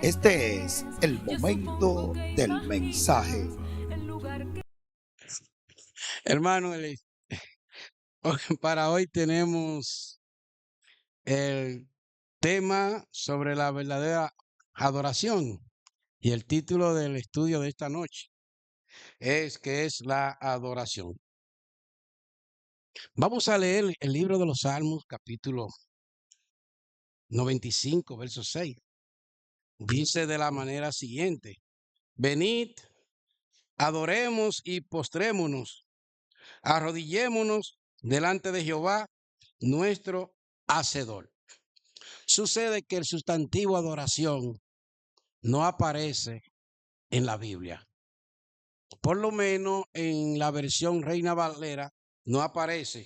Este es el momento del mensaje. Hermano, para hoy tenemos el tema sobre la verdadera adoración y el título del estudio de esta noche es ¿qué es la adoración? Vamos a leer el libro de los Salmos, capítulo 95, verso 6. Dice de la manera siguiente: venid, adoremos y postrémonos, arrodillémonos delante de Jehová, nuestro Hacedor. Sucede que el sustantivo adoración no aparece en la Biblia. Por lo menos en la versión Reina Valera no aparece.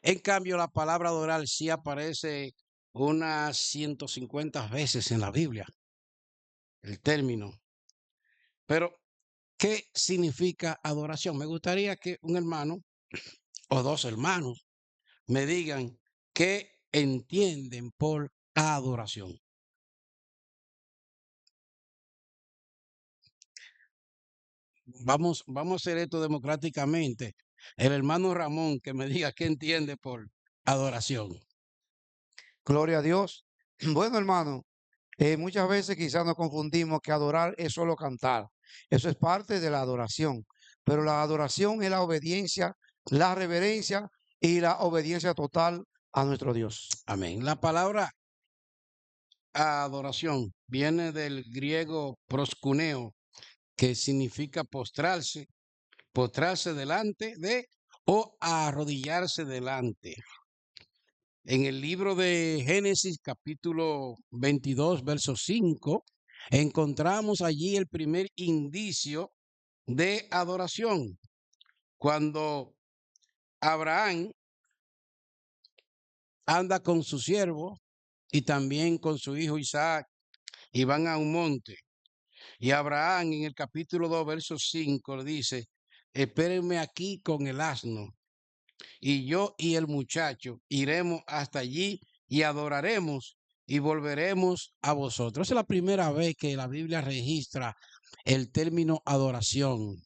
En cambio, la palabra adorar sí aparece unas 150 veces en la Biblia, el término. Pero, ¿qué significa adoración? Me gustaría que un hermano o dos hermanos me digan qué entienden por adoración. Vamos a hacer esto democráticamente. El hermano Ramón que me diga qué entiende por adoración. Gloria a Dios. Bueno, hermano, muchas veces quizás nos confundimos que adorar es solo cantar. Eso es parte de la adoración. Pero la adoración es la obediencia, la reverencia y la obediencia total a nuestro Dios. Amén. La palabra adoración viene del griego proskuneo, que significa postrarse, postrarse delante de o arrodillarse delante. En el libro de Génesis, capítulo 22, verso 5, encontramos allí el primer indicio de adoración. Cuando Abraham anda con su siervo y también con su hijo Isaac y van a un monte. Y Abraham en el capítulo 2, verso 5 le dice: espérenme aquí con el asno y yo y el muchacho iremos hasta allí y adoraremos y volveremos a vosotros. Esa es la primera vez que la Biblia registra el término adoración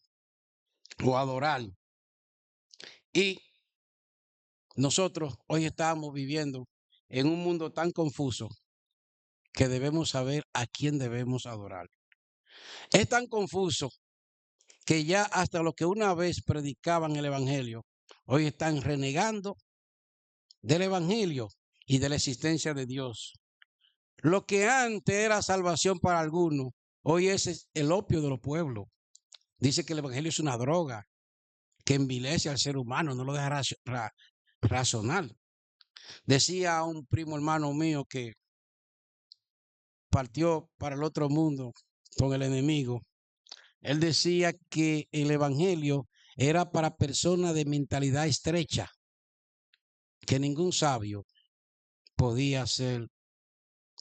o adorar. Y nosotros hoy estamos viviendo en un mundo tan confuso que debemos saber a quién debemos adorar. Es tan confuso que ya hasta los que una vez predicaban el evangelio, hoy están renegando del evangelio y de la existencia de Dios. Lo que antes era salvación para algunos, hoy es el opio de los pueblos. Dice que el evangelio es una droga que envilece al ser humano, no lo deja razonar. Decía un primo hermano mío que partió para el otro mundo con el enemigo. Él decía que el evangelio era para personas de mentalidad estrecha, que ningún sabio podía ser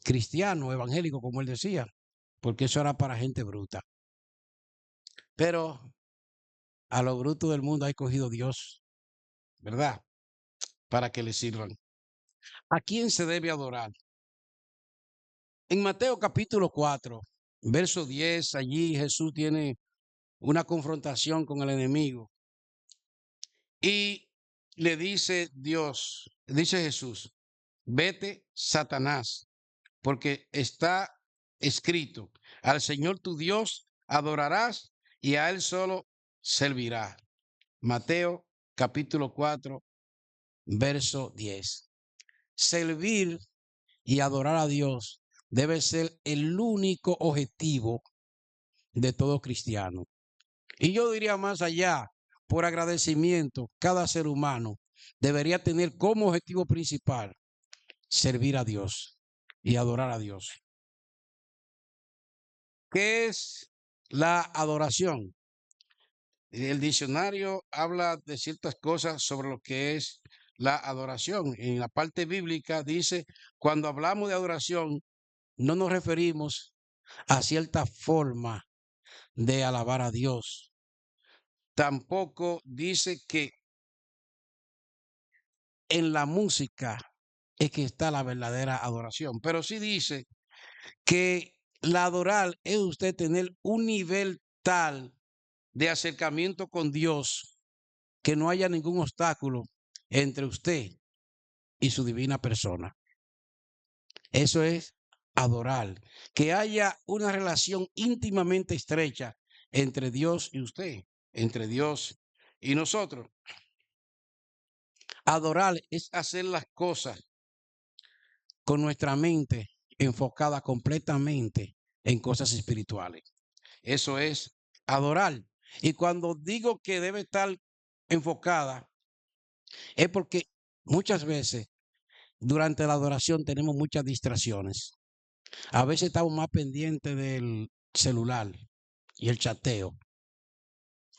cristiano, evangélico, como él decía, porque eso era para gente bruta. Pero a los brutos del mundo ha escogido Dios, ¿verdad? Para que le sirvan. ¿A quién se debe adorar? En Mateo capítulo 4, verso 10, allí Jesús tiene una confrontación con el enemigo. Y le dice Dios, dice Jesús: vete, Satanás, porque está escrito: al Señor tu Dios adorarás y a Él solo servirás. Mateo capítulo 4, verso 10. Servir y adorar a Dios debe ser el único objetivo de todo cristiano. Y yo diría más allá, por agradecimiento, cada ser humano debería tener como objetivo principal servir a Dios y adorar a Dios. ¿Qué es la adoración? El diccionario habla de ciertas cosas sobre lo que es la adoración. En la parte bíblica dice: cuando hablamos de adoración, no nos referimos a cierta forma de alabar a Dios. Tampoco dice que en la música es que está la verdadera adoración. Pero sí dice que la adorar es usted tener un nivel tal de acercamiento con Dios que no haya ningún obstáculo entre usted y su divina persona. Eso es adorar, que haya una relación íntimamente estrecha entre Dios y usted, entre Dios y nosotros. Adorar es hacer las cosas con nuestra mente enfocada completamente en cosas espirituales. Eso es adorar. Y cuando digo que debe estar enfocada, es porque muchas veces durante la adoración tenemos muchas distracciones. A veces estamos más pendientes del celular y el chateo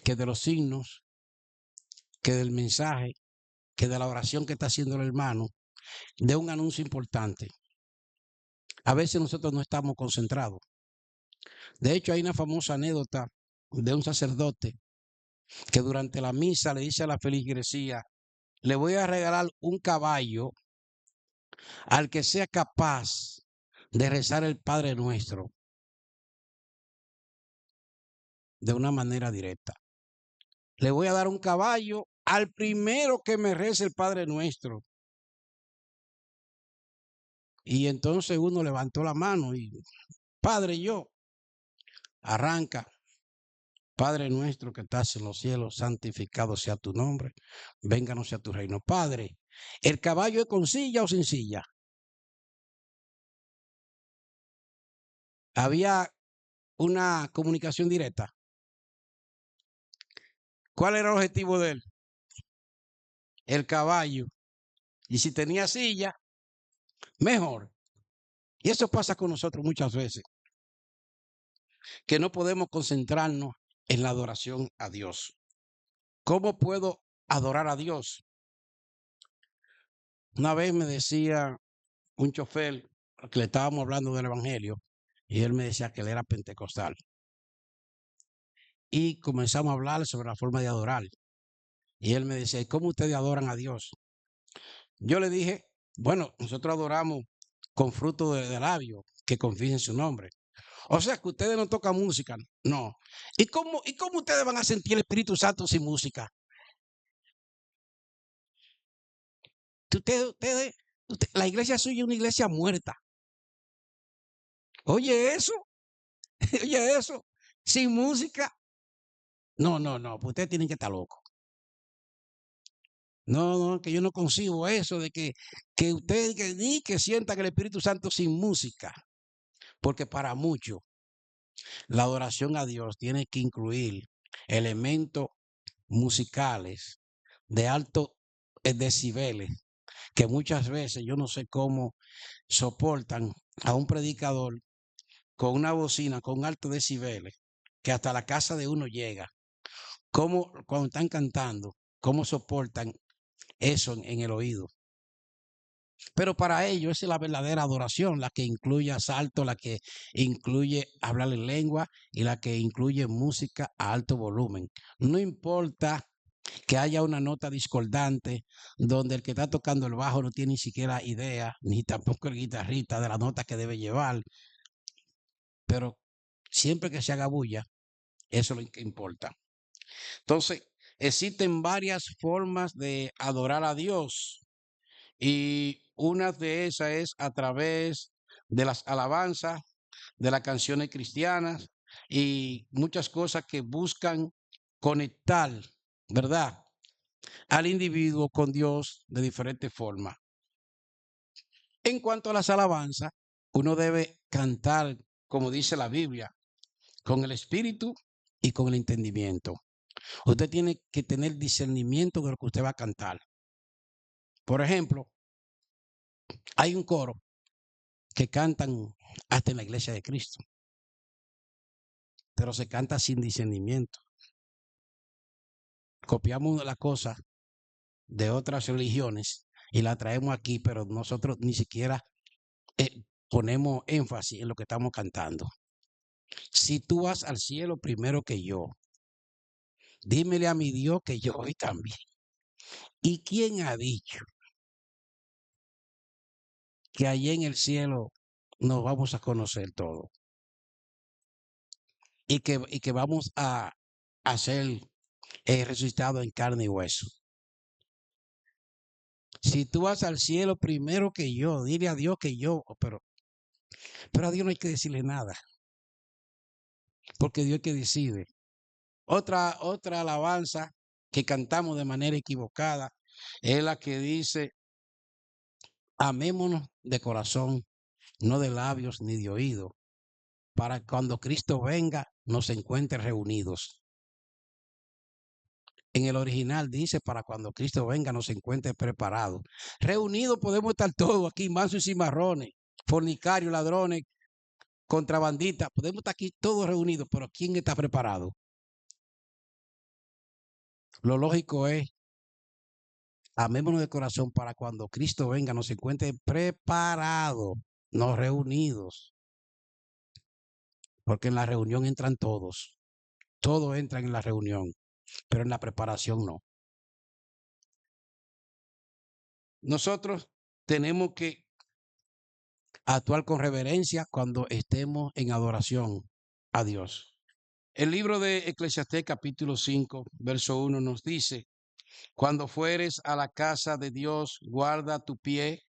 que de los signos, que del mensaje, que de la oración que está haciendo el hermano, de un anuncio importante. A veces nosotros no estamos concentrados. De hecho, hay una famosa anécdota de un sacerdote que durante la misa le dice a la feligresía: le voy a regalar un caballo al que sea capaz de rezar el Padre Nuestro de una manera directa. Le voy a dar un caballo al primero que me rece el Padre Nuestro. Y entonces uno levantó la mano y: Padre, yo. Arranca. Padre nuestro que estás en los cielos, santificado sea tu nombre, vénganos sea tu reino. Padre, ¿el caballo es con silla o sin silla? Había una comunicación directa. ¿Cuál era el objetivo de él? El caballo. Y si tenía silla, mejor. Y eso pasa con nosotros muchas veces, que no podemos concentrarnos en la adoración a Dios. ¿Cómo puedo adorar a Dios? Una vez me decía un chofer que le estábamos hablando del evangelio y él me decía que él era pentecostal. Y comenzamos a hablar sobre la forma de adorar. Y él me decía: ¿y cómo ustedes adoran a Dios? Yo le dije: bueno, nosotros adoramos con fruto de labio, que confiesen su nombre. O sea, que ustedes no tocan música. No. ¿Y cómo ustedes van a sentir el Espíritu Santo sin música? Que la iglesia suya es una iglesia muerta. Oye eso, oye eso, sin música. No, pues ustedes tienen que estar locos. No, que yo no concibo eso de que ustedes ni que sientan el Espíritu Santo sin música. Porque para muchos la adoración a Dios tiene que incluir elementos musicales de alto decibeles, que muchas veces yo no sé cómo soportan a un predicador con una bocina con altos decibeles, que hasta la casa de uno llega. Cómo cuando están cantando, cómo soportan eso en el oído. Pero para ellos esa es la verdadera adoración, la que incluye asalto, la que incluye hablar en lengua y la que incluye música a alto volumen. No importa que haya una nota discordante donde el que está tocando el bajo no tiene ni siquiera idea, ni tampoco el guitarrista de la nota que debe llevar, pero siempre que se haga bulla, eso es lo que importa. Entonces, existen varias formas de adorar a Dios. Y una de esas es a través de las alabanzas, de las canciones cristianas y muchas cosas que buscan conectar, ¿verdad?, al individuo con Dios de diferentes formas. En cuanto a las alabanzas, uno debe cantar, como dice la Biblia, con el espíritu y con el entendimiento. Usted tiene que tener discernimiento de lo que usted va a cantar. Por ejemplo, hay un coro que cantan hasta en la iglesia de Cristo, pero se canta sin discernimiento. Copiamos la cosa de otras religiones y la traemos aquí, pero nosotros ni siquiera ponemos énfasis en lo que estamos cantando. Si tú vas al cielo primero que yo, dímele a mi Dios que yo voy también. ¿Y quién ha dicho que allí en el cielo nos vamos a conocer todo y que vamos a ser resucitados en carne y hueso. Si tú vas al cielo primero que yo, dile a Dios que yo, pero a Dios no hay que decirle nada, porque Dios es el que decide. Otra alabanza que cantamos de manera equivocada es la que dice, amémonos de corazón, no de labios ni de oído, para cuando Cristo venga nos encuentre reunidos. En el original dice, para cuando Cristo venga nos encuentre preparados. Reunidos podemos estar todos aquí, mansos y cimarrones, fornicarios, ladrones, contrabandistas, podemos estar aquí todos reunidos, pero ¿quién está preparado? Lo lógico es, amémonos de corazón para cuando Cristo venga nos encuentre preparados, no reunidos. Porque en la reunión entran todos. Todos entran en la reunión, pero en la preparación no. Nosotros tenemos que actuar con reverencia cuando estemos en adoración a Dios. El libro de Eclesiastés capítulo 5, verso 1 nos dice, cuando fueres a la casa de Dios, guarda tu pie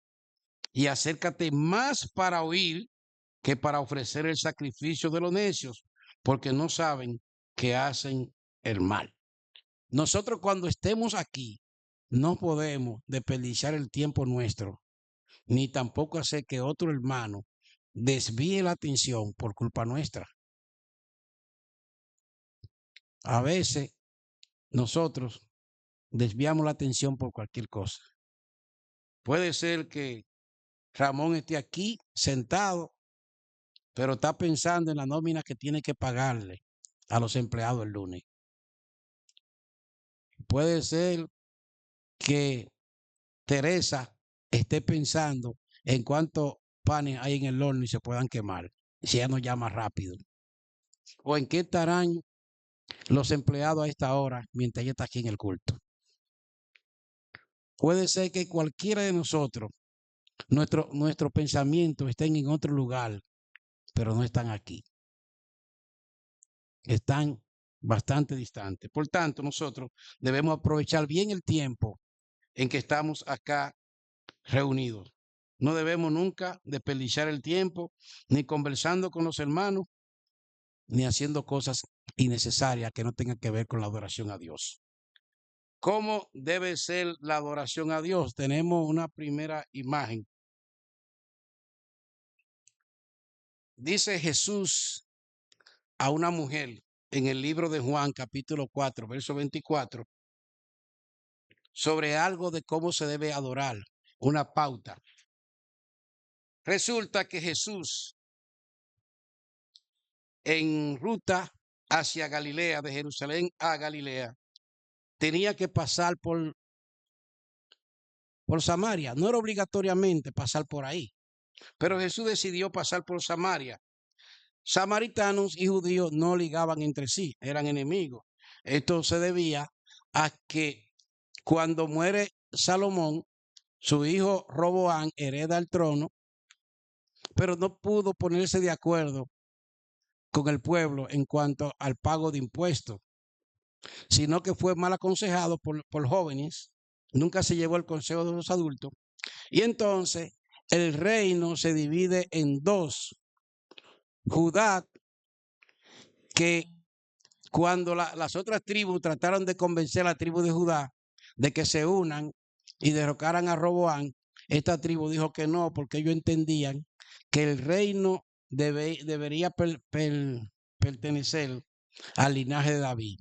y acércate más para oír que para ofrecer el sacrificio de los necios, porque no saben que hacen el mal. Nosotros cuando estemos aquí, no podemos desperdiciar el tiempo nuestro, ni tampoco hacer que otro hermano desvíe la atención por culpa nuestra. A veces nosotros desviamos la atención por cualquier cosa. Puede ser que Ramón esté aquí sentado, pero está pensando en la nómina que tiene que pagarle a los empleados el lunes. Puede ser que Teresa esté pensando en cuántos panes hay en el horno y se puedan quemar, si ella nos llama rápido. O en qué estarán los empleados a esta hora mientras ella está aquí en el culto. Puede ser que cualquiera de nosotros, nuestros pensamientos estén en otro lugar, pero no están aquí. Están bastante distantes. Por tanto, nosotros debemos aprovechar bien el tiempo en que estamos acá reunidos. No debemos nunca desperdiciar el tiempo, ni conversando con los hermanos, ni haciendo cosas innecesarias que no tengan que ver con la adoración a Dios. ¿Cómo debe ser la adoración a Dios? Tenemos una primera imagen. Dice Jesús a una mujer en el libro de Juan, capítulo 4, verso 24, sobre algo de cómo se debe adorar, una pauta. Resulta que Jesús, en ruta hacia Galilea, de Jerusalén a Galilea, tenía que pasar por Samaria. No era obligatoriamente pasar por ahí, pero Jesús decidió pasar por Samaria. Samaritanos y judíos no ligaban entre sí, eran enemigos. Esto se debía a que cuando muere Salomón, su hijo Roboán hereda el trono, pero no pudo ponerse de acuerdo con el pueblo en cuanto al pago de impuestos, sino que fue mal aconsejado por jóvenes, nunca se llevó el consejo de los adultos, y entonces el reino se divide en dos. Judá, que cuando las otras tribus trataron de convencer a la tribu de Judá de que se unan y derrocaran a Roboán, esta tribu dijo que no, porque ellos entendían que el reino debería pertenecer al linaje de David.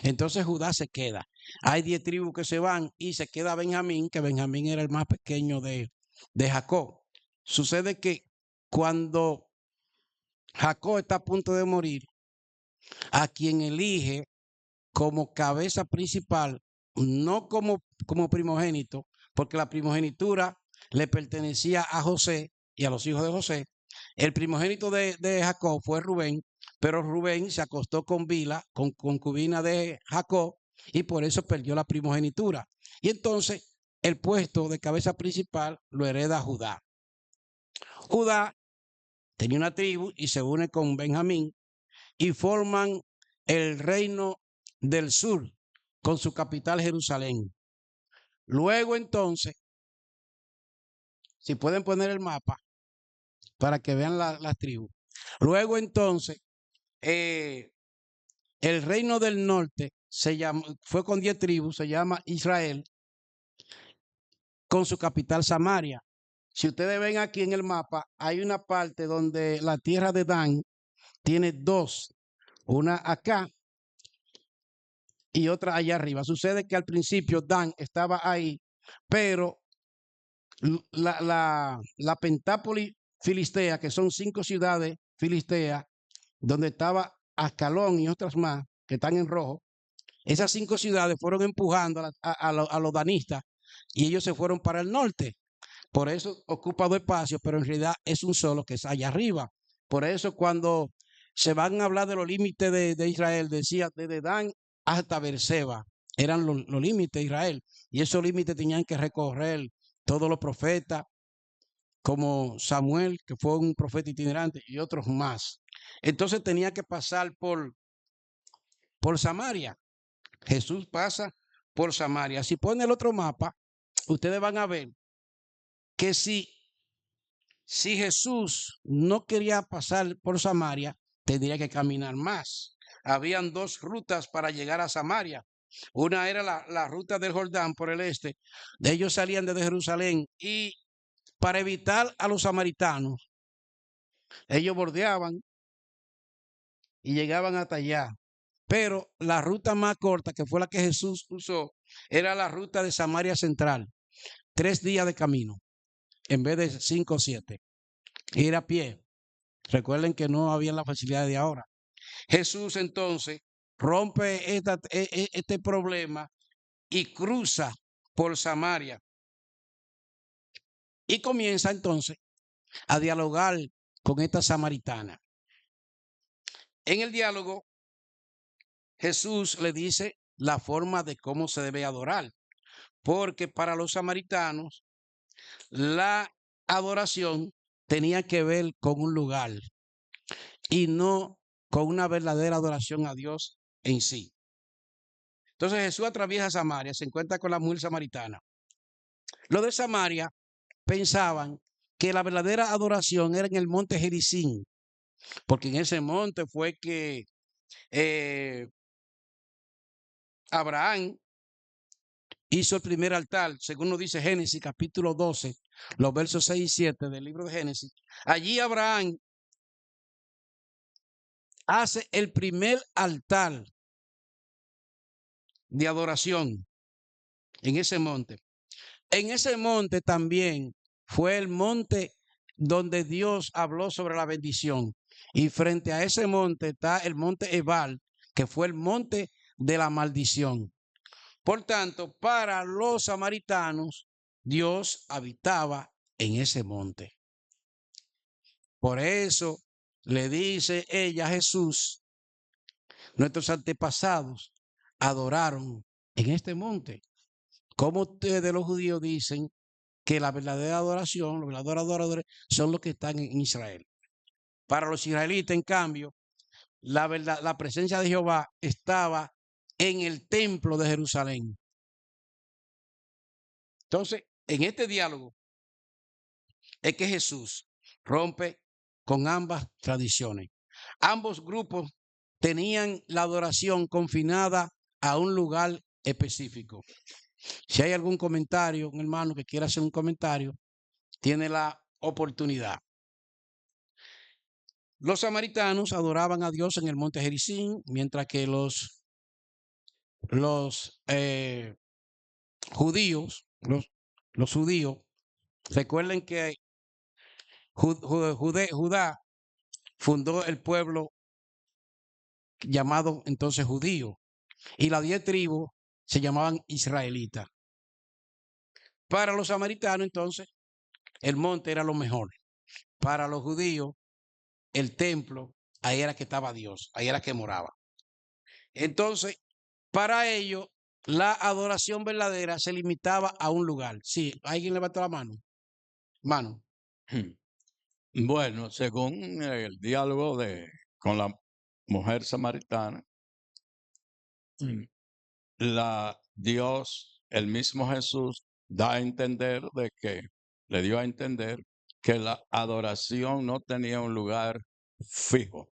Entonces Judá se queda. Hay 10 tribus que se van y se queda Benjamín, que Benjamín era el más pequeño de Jacob. Sucede que cuando Jacob está a punto de morir, a quien elige como cabeza principal, no como primogénito, porque la primogenitura le pertenecía a José y a los hijos de José. El primogénito de Jacob fue Rubén, pero Rubén se acostó con Bila, con concubina de Jacob, y por eso perdió la primogenitura. Y entonces el puesto de cabeza principal lo hereda Judá. Judá tenía una tribu y se une con Benjamín y forman el reino del sur con su capital Jerusalén. Luego entonces, si pueden poner el mapa para que vean las tribus. Luego entonces, el reino del norte fue con 10 tribus, se llama Israel, con su capital Samaria. Si ustedes ven aquí en el mapa, hay una parte donde la tierra de Dan tiene dos, una acá y otra allá arriba. Sucede que al principio Dan estaba ahí, pero la Pentápolis filistea, que son 5 ciudades filisteas, donde estaba Ascalón y otras más que están en rojo, esas 5 ciudades fueron empujando a los danistas y ellos se fueron para el norte. Por eso ocupa 2 espacios, pero en realidad es un solo que es allá arriba. Por eso cuando se van a hablar de los límites de Israel, decía desde Dan hasta Beerseba, eran los límites de Israel. Y esos límites tenían que recorrer todos los profetas, como Samuel, que fue un profeta itinerante, y otros más. Entonces tenía que pasar por Samaria. Jesús pasa por Samaria. Si pone el otro mapa, ustedes van a ver que si Jesús no quería pasar por Samaria, tendría que caminar más. Habían 2 rutas para llegar a Samaria. Una era la ruta del Jordán por el este. De ellos salían desde Jerusalén y para evitar a los samaritanos, ellos bordeaban y llegaban hasta allá. Pero la ruta más corta, que fue la que Jesús usó, era la ruta de Samaria Central. 3 días de camino, en vez de 5 o 7. Ir a pie. Recuerden que no había la facilidad de ahora. Jesús entonces rompe este problema y cruza por Samaria. Y comienza entonces a dialogar con esta samaritana. En el diálogo, Jesús le dice la forma de cómo se debe adorar, porque para los samaritanos la adoración tenía que ver con un lugar y no con una verdadera adoración a Dios en sí. Entonces Jesús atraviesa Samaria, se encuentra con la mujer samaritana. Los de Samaria pensaban que la verdadera adoración era en el monte Gerizim, porque en ese monte fue que Abraham hizo el primer altar, según nos dice Génesis capítulo 12, los versos 6 y 7 del libro de Génesis. Allí Abraham hace el primer altar de adoración en ese monte. En ese monte también fue el monte donde Dios habló sobre la bendición. Y frente a ese monte está el monte Ebal, que fue el monte de la maldición. Por tanto, para los samaritanos, Dios habitaba en ese monte. Por eso le dice ella a Jesús, nuestros antepasados adoraron en este monte. ¿Cómo ustedes los judíos dicen que la verdadera adoración, los verdaderos adoradores son los que están en Israel? Para los israelitas, en cambio, la presencia de Jehová estaba en el templo de Jerusalén. Entonces, en este diálogo es que Jesús rompe con ambas tradiciones. Ambos grupos tenían la adoración confinada a un lugar específico. Si hay algún comentario, un hermano que quiera hacer un comentario, tiene la oportunidad. Los samaritanos adoraban a Dios en el monte Gerizim, mientras que los judíos, recuerden que Judá fundó el pueblo llamado entonces judío, y las 10 tribus se llamaban israelitas. Para los samaritanos, entonces, el monte era lo mejor. Para los judíos, el templo, ahí era que estaba Dios, ahí era que moraba. Entonces, para ellos, la adoración verdadera se limitaba a un lugar. Sí, ¿alguien levantó la mano? Mano. Bueno, según el diálogo con la mujer samaritana, Dios, el mismo Jesús, da a entender le dio a entender que la adoración no tenía un lugar fijo,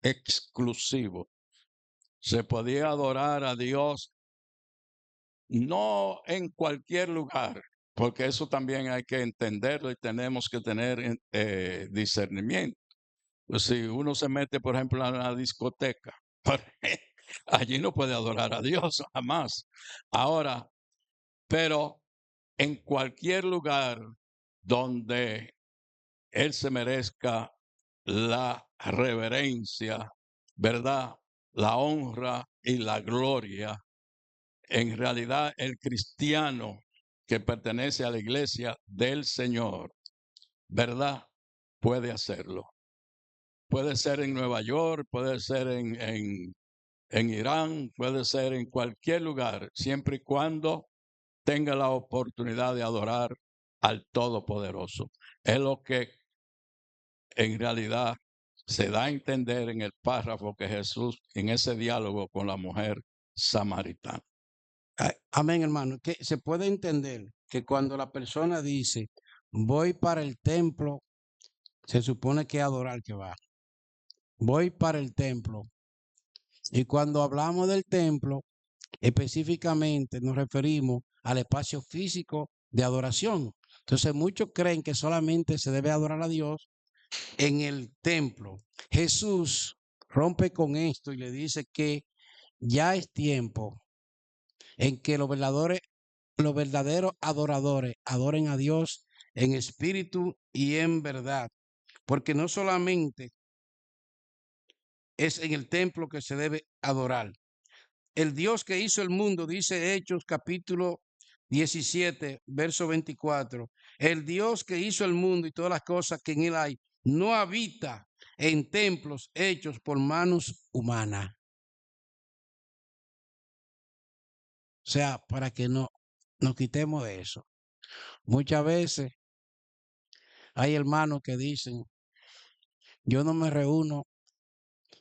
exclusivo. Se podía adorar a Dios no en cualquier lugar, porque eso también hay que entenderlo y tenemos que tener discernimiento. Pues si uno se mete, por ejemplo, a la discoteca, allí no puede adorar a Dios jamás. Ahora, pero en cualquier lugar donde Él se merezca la reverencia, ¿verdad? La honra y la gloria. En realidad, el cristiano que pertenece a la iglesia del Señor, ¿verdad? Puede hacerlo. Puede ser en Nueva York, puede ser en Irán, puede ser en cualquier lugar, siempre y cuando tenga la oportunidad de adorar al Todopoderoso. Es lo que en realidad se da a entender en el párrafo que Jesús, en ese diálogo con la mujer samaritana. Amén, hermano. Que se puede entender que cuando la persona dice, voy para el templo, se supone que es adorar que va. Voy para el templo. Y cuando hablamos del templo, específicamente nos referimos al espacio físico de adoración. Entonces muchos creen que solamente se debe adorar a Dios en el templo. Jesús rompe con esto y le dice que ya es tiempo en que los verdaderos adoradores adoren a Dios en espíritu y en verdad, porque no solamente es en el templo que se debe adorar. El Dios que hizo el mundo, dice Hechos capítulo 17, verso 24, el Dios que hizo el mundo y todas las cosas que en él hay, no habita en templos hechos por manos humanas. O sea, para que no nos quitemos de eso. Muchas veces hay hermanos que dicen, yo no me reúno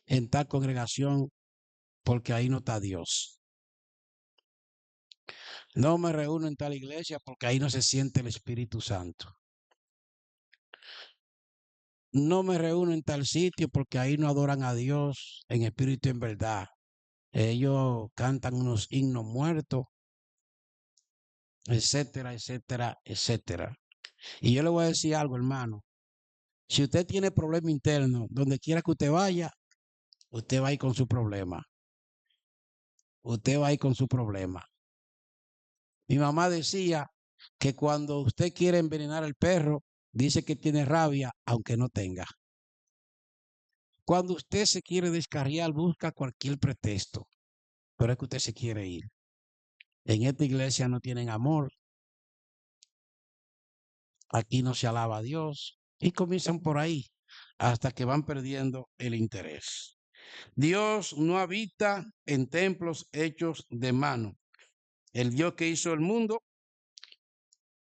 en tal congregación porque ahí no está Dios. No me reúno en tal iglesia porque ahí no se siente el Espíritu Santo. No me reúno en tal sitio porque ahí no adoran a Dios en espíritu y en verdad. Ellos cantan unos himnos muertos, etcétera, etcétera, etcétera. Y yo le voy a decir algo, hermano. Si usted tiene problema interno, donde quiera que usted vaya, usted va a ir con su problema. Usted va a ir con su problema. Mi mamá decía que cuando usted quiere envenenar al perro, dice que tiene rabia, aunque no tenga. Cuando usted se quiere descarriar, busca cualquier pretexto, pero es que usted se quiere ir. En esta iglesia no tienen amor, aquí no se alaba a Dios, y comienzan por ahí hasta que van perdiendo el interés. Dios no habita en templos hechos de mano. El Dios que hizo el mundo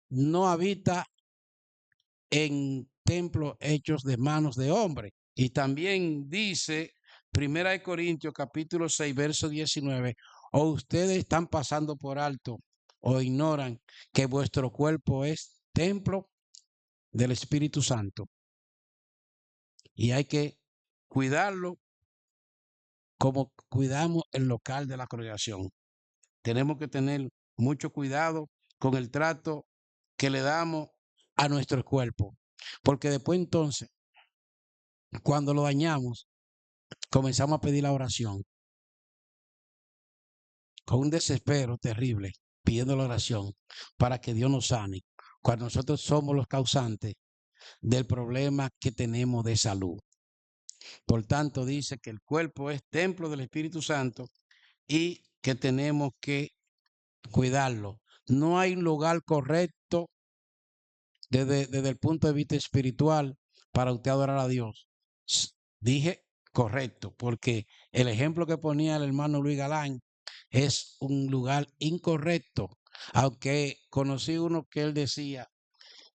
no habita en templos hechos de manos de hombre. Y también dice 1 Corintios capítulo 6, verso 19, o ustedes están pasando por alto o ignoran que vuestro cuerpo es templo del Espíritu Santo. Y hay que cuidarlo como cuidamos el local de la congregación. Tenemos que tener mucho cuidado con el trato que le damos a nuestro cuerpo. Porque después entonces, cuando lo dañamos, comenzamos a pedir la oración con un desespero terrible, pidiendo la oración para que Dios nos sane, cuando nosotros somos los causantes del problema que tenemos de salud. Por tanto, dice que el cuerpo es templo del Espíritu Santo y que tenemos que cuidarlo. No hay un lugar correcto desde el punto de vista espiritual para usted adorar a Dios. Dije correcto, porque el ejemplo que ponía el hermano Luis Galán es un lugar incorrecto, aunque conocí uno que él decía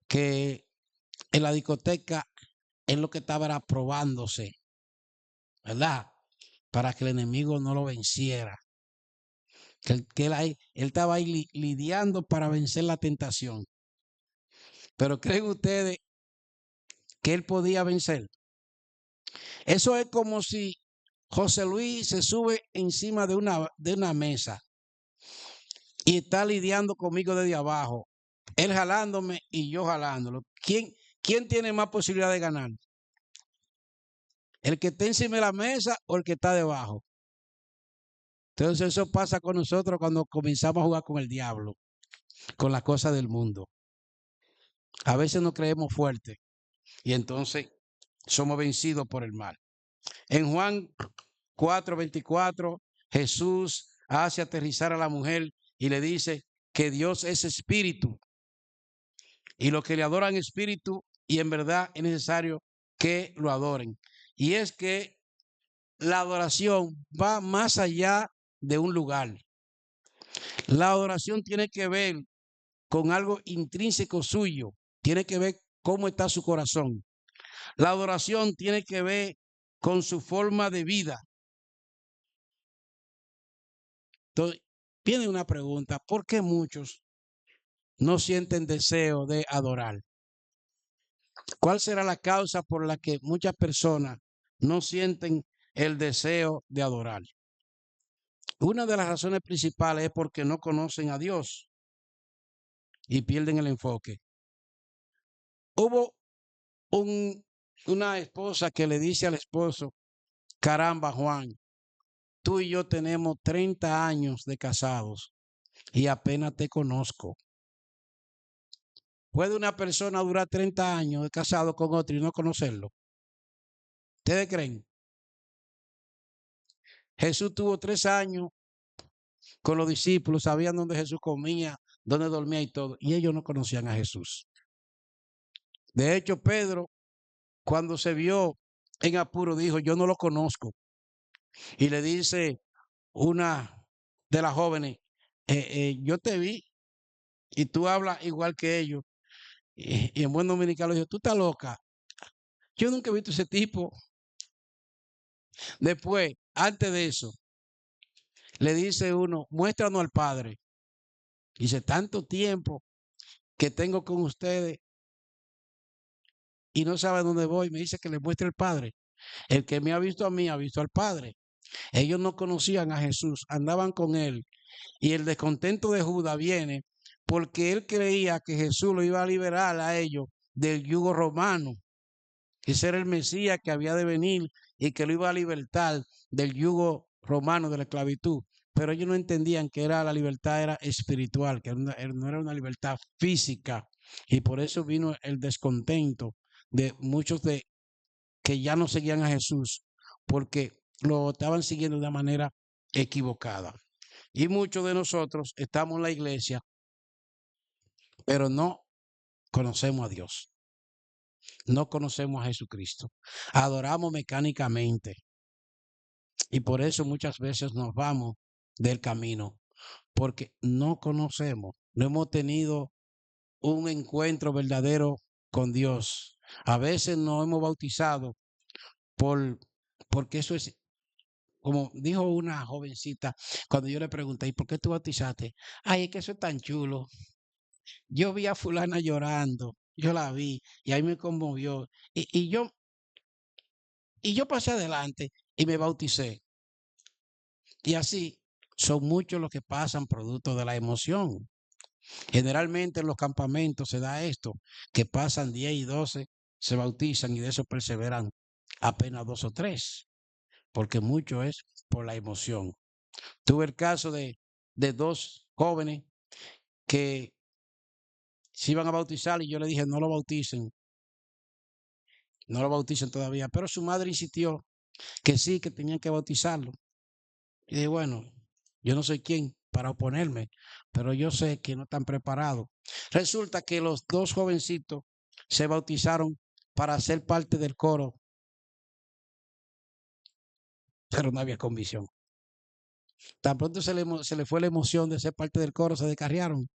que en la discoteca él lo que estaba era probándose, ¿verdad? Para que el enemigo no lo venciera. Él estaba ahí lidiando para vencer la tentación. Pero ¿creen ustedes que él podía vencer? Eso es como si José Luis se sube encima de una mesa y está lidiando conmigo desde abajo, él jalándome y yo jalándolo. ¿Quién tiene más posibilidad de ganar? ¿El que está encima de la mesa o el que está debajo? Entonces eso pasa con nosotros cuando comenzamos a jugar con el diablo, con las cosas del mundo. A veces nos creemos fuertes y entonces somos vencidos por el mal. En Juan 4:24, Jesús hace aterrizar a la mujer y le dice que Dios es espíritu y los que le adoran espíritu y en verdad es necesario que lo adoren. Y es que la adoración va más allá de un lugar. La adoración tiene que ver con algo intrínseco suyo, tiene que ver cómo está su corazón. La adoración tiene que ver con su forma de vida. Entonces, viene una pregunta, ¿por qué muchos no sienten deseo de adorar? ¿Cuál será la causa por la que muchas personas no sienten el deseo de adorar? Una de las razones principales es porque no conocen a Dios y pierden el enfoque. Hubo una esposa que le dice al esposo, caramba, Juan, tú y yo tenemos 30 años de casados y apenas te conozco. ¿Puede una persona durar 30 años de casado con otro y no conocerlo? ¿Ustedes creen? Jesús tuvo 3 años con los discípulos, sabían dónde Jesús comía, dónde dormía y todo, y ellos no conocían a Jesús. De hecho, Pedro, cuando se vio en apuro, dijo, yo no lo conozco. Y le dice una de las jóvenes, yo te vi y tú hablas igual que ellos. Y en buen dominicano dijo, tú estás loca. Yo nunca he visto ese tipo. Después, antes de eso, le dice uno, muéstranos al Padre. Dice, tanto tiempo que tengo con ustedes y no sabe dónde voy. Me dice que le muestre el Padre. El que me ha visto a mí, ha visto al Padre. Ellos no conocían a Jesús, andaban con él. Y el descontento de Judas viene porque él creía que Jesús lo iba a liberar a ellos del yugo romano. Ese era el Mesías que había de venir y que lo iba a libertar del yugo romano de la esclavitud. Pero ellos no entendían que la libertad era espiritual, que no era una libertad física. Y por eso vino el descontento de muchos que ya no seguían a Jesús, porque lo estaban siguiendo de una manera equivocada. Y muchos de nosotros estamos en la iglesia, pero no conocemos a Dios. No conocemos a Jesucristo. Adoramos mecánicamente. Y por eso muchas veces nos vamos del camino, porque no conocemos, no hemos tenido un encuentro verdadero con Dios. A veces nos hemos bautizado porque eso es, como dijo una jovencita, cuando yo le pregunté, ¿y por qué tú bautizaste? Ay, es que eso es tan chulo. Yo vi a fulana llorando, yo la vi y ahí me conmovió. Y yo pasé adelante y me bauticé. Y así son muchos los que pasan producto de la emoción. Generalmente en los campamentos se da esto, que pasan 10 y 12, se bautizan y de eso perseveran apenas 2 o 3, porque mucho es por la emoción. Tuve el caso de 2 jóvenes que se iban a bautizar y yo le dije, no lo bauticen todavía, pero su madre insistió que sí, que tenían que bautizarlo. Y dije, bueno, yo no soy quien para oponerme, pero yo sé que no están preparados. Resulta que los 2 jovencitos se bautizaron para ser parte del coro, pero no había convicción. Tan pronto se le fue la emoción de ser parte del coro, se descarriaron,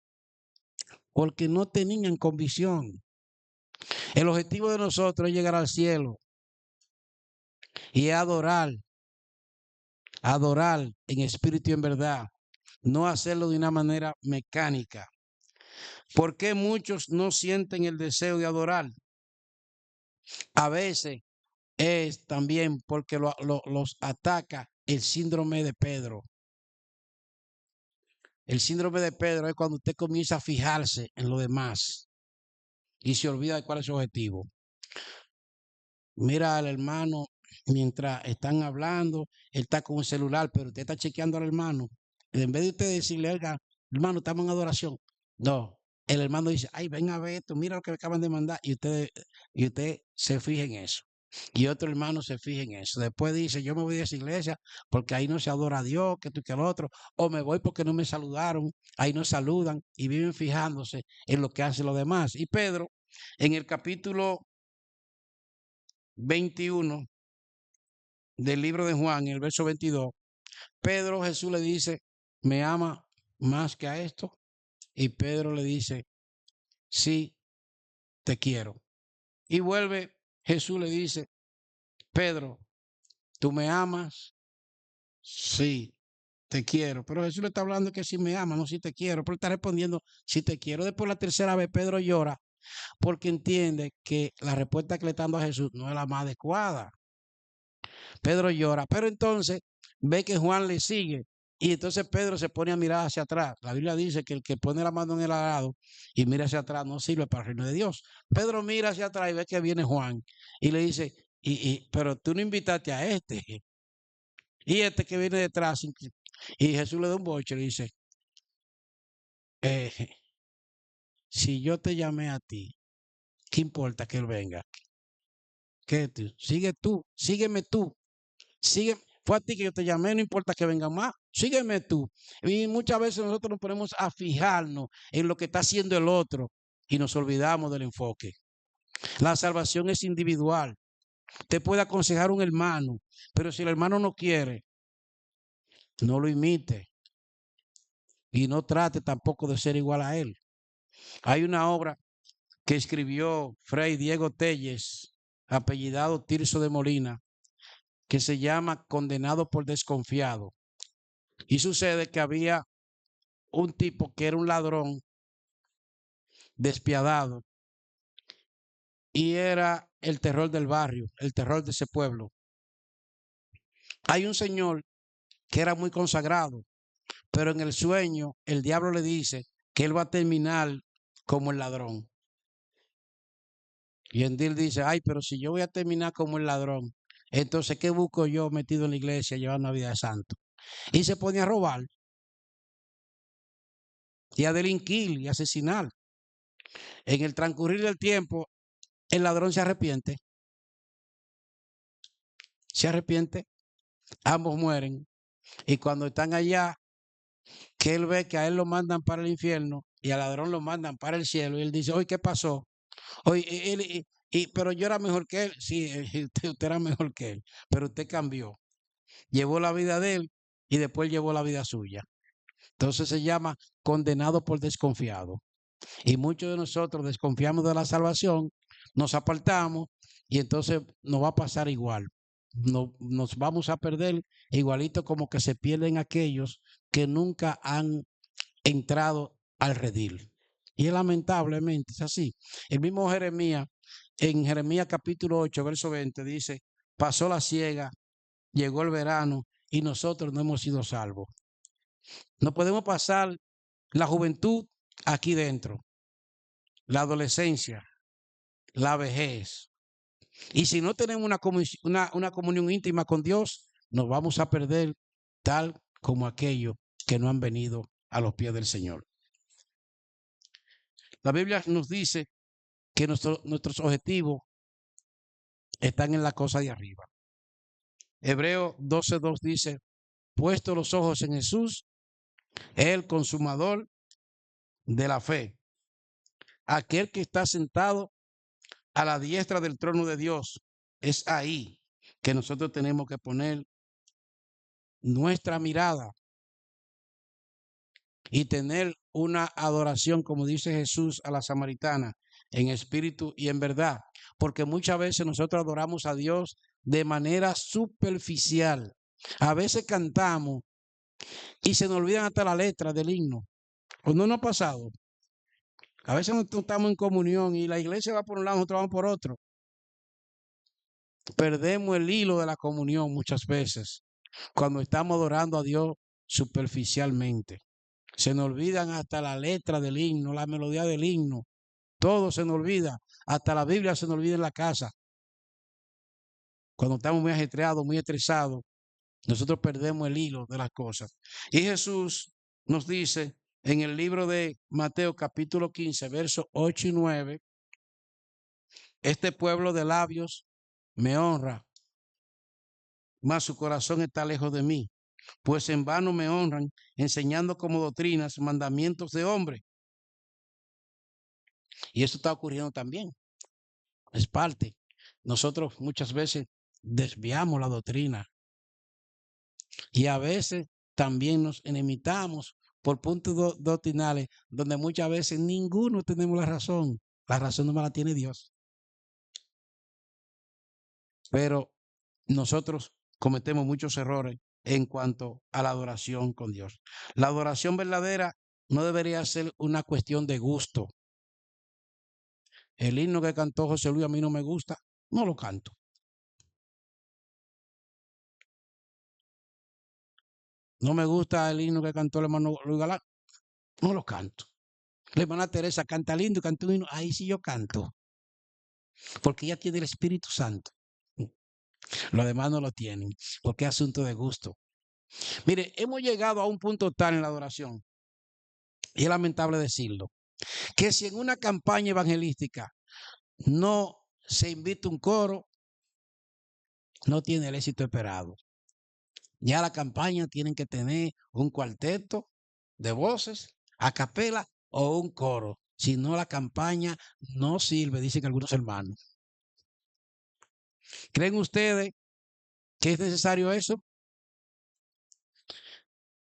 porque no tenían convicción. El objetivo de nosotros es llegar al cielo y adorar en espíritu y en verdad, no hacerlo de una manera mecánica. ¿Por qué muchos no sienten el deseo de adorar? A veces es también porque los ataca el síndrome de Pedro. El síndrome de Pedro es cuando usted comienza a fijarse en lo demás y se olvida de cuál es su objetivo. Mira al hermano mientras están hablando, él está con un celular, pero usted está chequeando al hermano. En vez de usted decirle, oiga, hermano, estamos en adoración. No, el hermano dice, ay, ven a ver esto, mira lo que me acaban de mandar. Y usted se fija en eso. Y otro hermano se fija en eso. Después dice, yo me voy de esa iglesia porque ahí no se adora a Dios, que esto y que lo otro. O me voy porque no me saludaron, ahí no saludan y viven fijándose en lo que hacen los demás. Y Pedro, en el capítulo 21 del libro de Juan, en el verso 22, Pedro, Jesús le dice, ¿me ama más que a esto? Y Pedro le dice, sí, te quiero. Y vuelve, Jesús le dice, Pedro, ¿tú me amas? Sí, te quiero. Pero Jesús le está hablando que si me ama, no si te quiero. Pero está respondiendo, si te quiero. Después la tercera vez, Pedro llora porque entiende que la respuesta que le está dando a Jesús no es la más adecuada. Pedro llora, pero entonces ve que Juan le sigue y entonces Pedro se pone a mirar hacia atrás. La Biblia dice que el que pone la mano en el arado y mira hacia atrás no sirve para el reino de Dios. Pedro mira hacia atrás y ve que viene Juan y le dice, pero tú no invitaste a este. Y este que viene detrás. Y Jesús le da un boche y le dice, si yo te llamé a ti, ¿qué importa que él venga? ¿Qué tú? Sigue tú, sígueme tú. Sigue, fue a ti que yo te llamé, no importa que venga más, sígueme tú. Y muchas veces nosotros nos ponemos a fijarnos en lo que está haciendo el otro y nos olvidamos del enfoque. La salvación es individual. Te puede aconsejar un hermano, pero si el hermano no quiere, no lo imite y no trate tampoco de ser igual a él. Hay una obra que escribió Fray Diego Telles, apellidado Tirso de Molina, que se llama Condenado por Desconfiado. Y sucede que había un tipo que era un ladrón despiadado y era el terror del barrio, el terror de ese pueblo. Hay un señor que era muy consagrado, pero en el sueño el diablo le dice que él va a terminar como el ladrón. Y él dice, ay, pero si yo voy a terminar como el ladrón, entonces, ¿qué busco yo metido en la iglesia llevando una vida de santo? Y se pone a robar y a delinquir y a asesinar. En el transcurrir del tiempo, el ladrón se arrepiente, ambos mueren. Y cuando están allá, que él ve que a él lo mandan para el infierno y al ladrón lo mandan para el cielo, y él dice, oye, ¿qué pasó? Oye, pero yo era mejor que él. Sí, usted era mejor que él, pero usted cambió. Llevó la vida de él y después llevó la vida suya. Entonces se llama condenado por desconfiado. Y muchos de nosotros desconfiamos de la salvación, nos apartamos y entonces nos va a pasar igual. Nos vamos a perder igualito como que se pierden aquellos que nunca han entrado al redil. Y lamentablemente es así. El mismo Jeremías, en Jeremías capítulo 8, verso 20, dice, pasó la siega, llegó el verano y nosotros no hemos sido salvos. No podemos pasar la juventud aquí dentro, la adolescencia, la vejez. Y si no tenemos una comunión íntima con Dios, nos vamos a perder tal como aquellos que no han venido a los pies del Señor. La Biblia nos dice que nuestros objetivos están en la cosa de arriba. Hebreo 12:2 dice, puesto los ojos en Jesús, el consumador de la fe, aquel que está sentado a la diestra del trono de Dios. Es ahí que nosotros tenemos que poner nuestra mirada y tener una adoración, como dice Jesús a la samaritana, en espíritu y en verdad, porque muchas veces nosotros adoramos a Dios de manera superficial. A veces cantamos y se nos olvidan hasta la letra del himno. ¿O no nos ha pasado? A veces nosotros estamos en comunión y la iglesia va por un lado, nosotros vamos por otro. Perdemos el hilo de la comunión muchas veces cuando estamos adorando a Dios superficialmente. Se nos olvidan hasta la letra del himno, la melodía del himno. Todo se nos olvida. Hasta la Biblia se nos olvida en la casa. Cuando estamos muy ajetreados, muy estresados, nosotros perdemos el hilo de las cosas. Y Jesús nos dice en el libro de Mateo capítulo 15, versos 8 y 9, este pueblo de labios me honra, mas su corazón está lejos de mí, pues en vano me honran, enseñando como doctrinas mandamientos de hombre. Y eso está ocurriendo también. Es parte. Nosotros muchas veces desviamos la doctrina y a veces también nos enemitamos por puntos doctrinales donde muchas veces ninguno tenemos la razón. La razón no me la tiene Dios. Pero nosotros cometemos muchos errores en cuanto a la adoración con Dios. La adoración verdadera no debería ser una cuestión de gusto. El himno que cantó José Luis a mí no me gusta, no lo canto. No me gusta el himno que cantó el hermano Luis Galán, no lo canto. La hermana Teresa canta lindo y canta un himno, ahí sí yo canto. Porque ella tiene el Espíritu Santo. Los demás no lo tienen, porque es asunto de gusto. Mire, hemos llegado a un punto tal en la adoración, y es lamentable decirlo, que si en una campaña evangelística no se invita un coro, no tiene el éxito esperado. Ya la campaña tienen que tener un cuarteto de voces, a capela o un coro. Si no, la campaña no sirve, dicen algunos hermanos. ¿Creen ustedes que es necesario eso?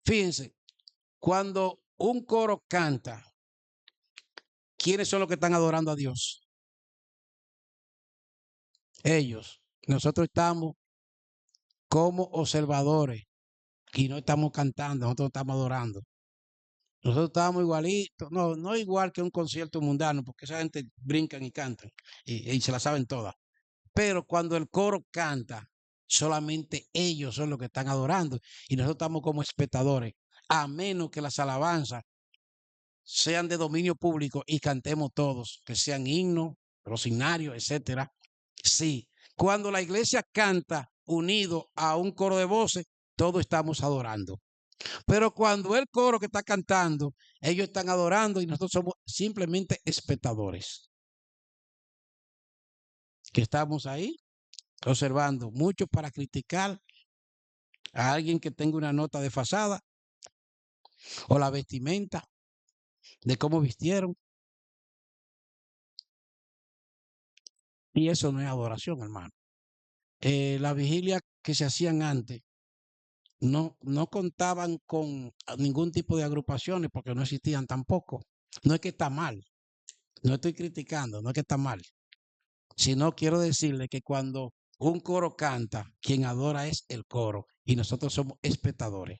Fíjense, cuando un coro canta, ¿quiénes son los que están adorando a Dios? Ellos. Nosotros estamos como observadores y no estamos cantando, nosotros estamos adorando. Nosotros estábamos igualitos, no igual que un concierto mundano, porque esa gente brincan y cantan y se la saben todas. Pero cuando el coro canta, solamente ellos son los que están adorando y nosotros estamos como espectadores, a menos que las alabanzas sean de dominio público y cantemos todos, que sean himnos, rosignarios, etcétera. Sí, cuando la iglesia canta unido a un coro de voces, todos estamos adorando. Pero cuando el coro que está cantando, ellos están adorando y nosotros somos simplemente espectadores. Que estamos ahí observando, mucho para criticar a alguien que tenga una nota desfasada o la vestimenta de cómo vistieron. Y eso no es adoración, hermano. La vigilia que se hacían antes no contaban con ningún tipo de agrupaciones porque no existían tampoco. No es que está mal, no estoy criticando, no es que está mal, sino quiero decirle que cuando un coro canta, quien adora es el coro y nosotros somos espectadores.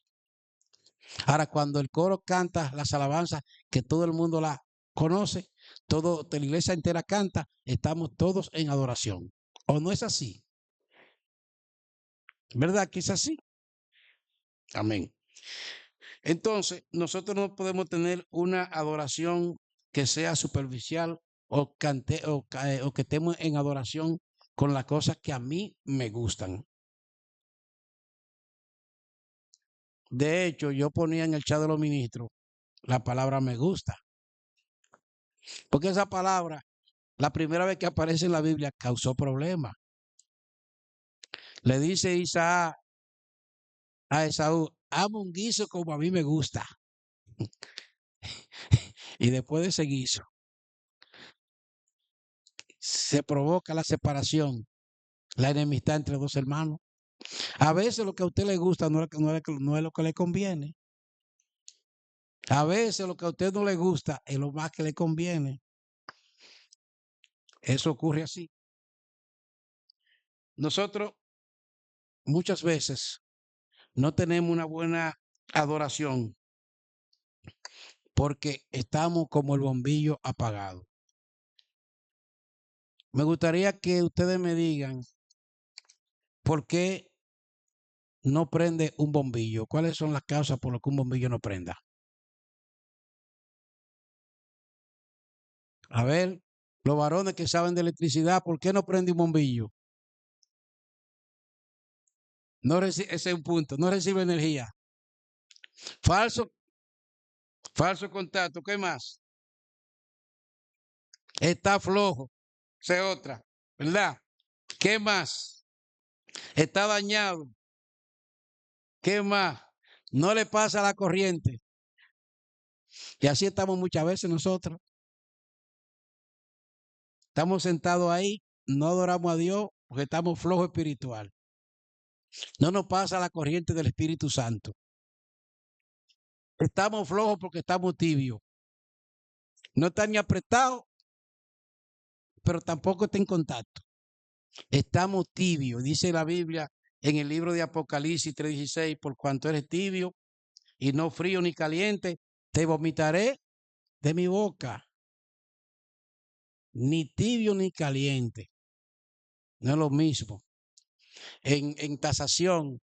Ahora, cuando el coro canta las alabanzas que todo el mundo la conoce, la iglesia entera canta, estamos todos en adoración. ¿O no es así? ¿Verdad que es así? Amén. Entonces, nosotros no podemos tener una adoración que sea superficial o que estemos en adoración con las cosas que a mí me gustan. De hecho, yo ponía en el chat de los ministros la palabra me gusta. Porque esa palabra, la primera vez que aparece en la Biblia, causó problemas. Le dice Isaac a Esaú, hazme un guiso como a mí me gusta. Y después de ese guiso, se provoca la separación, la enemistad entre dos hermanos. A veces lo que a usted le gusta no es lo que le conviene. A veces lo que a usted no le gusta es lo más que le conviene. Eso ocurre así. Nosotros muchas veces no tenemos una buena adoración porque estamos como el bombillo apagado. Me gustaría que ustedes me digan por qué no prende un bombillo. ¿Cuáles son las causas por las que un bombillo no prenda? A ver, los varones que saben de electricidad, ¿por qué no prende un bombillo? Ese es un punto, no recibe energía. Falso, falso contacto, ¿qué más? Está flojo, esa es otra, ¿verdad? ¿Qué más? Está dañado. ¿Qué más? No le pasa la corriente. Y así estamos muchas veces nosotros. Estamos sentados ahí, no adoramos a Dios porque estamos flojos espiritual. No nos pasa la corriente del Espíritu Santo. Estamos flojos porque estamos tibios. No está ni apretado, pero tampoco está en contacto. Estamos tibios, dice la Biblia en el libro de Apocalipsis 3:16, por cuanto eres tibio y no frío ni caliente, te vomitaré de mi boca. Ni tibio ni caliente. No es lo mismo. En tasación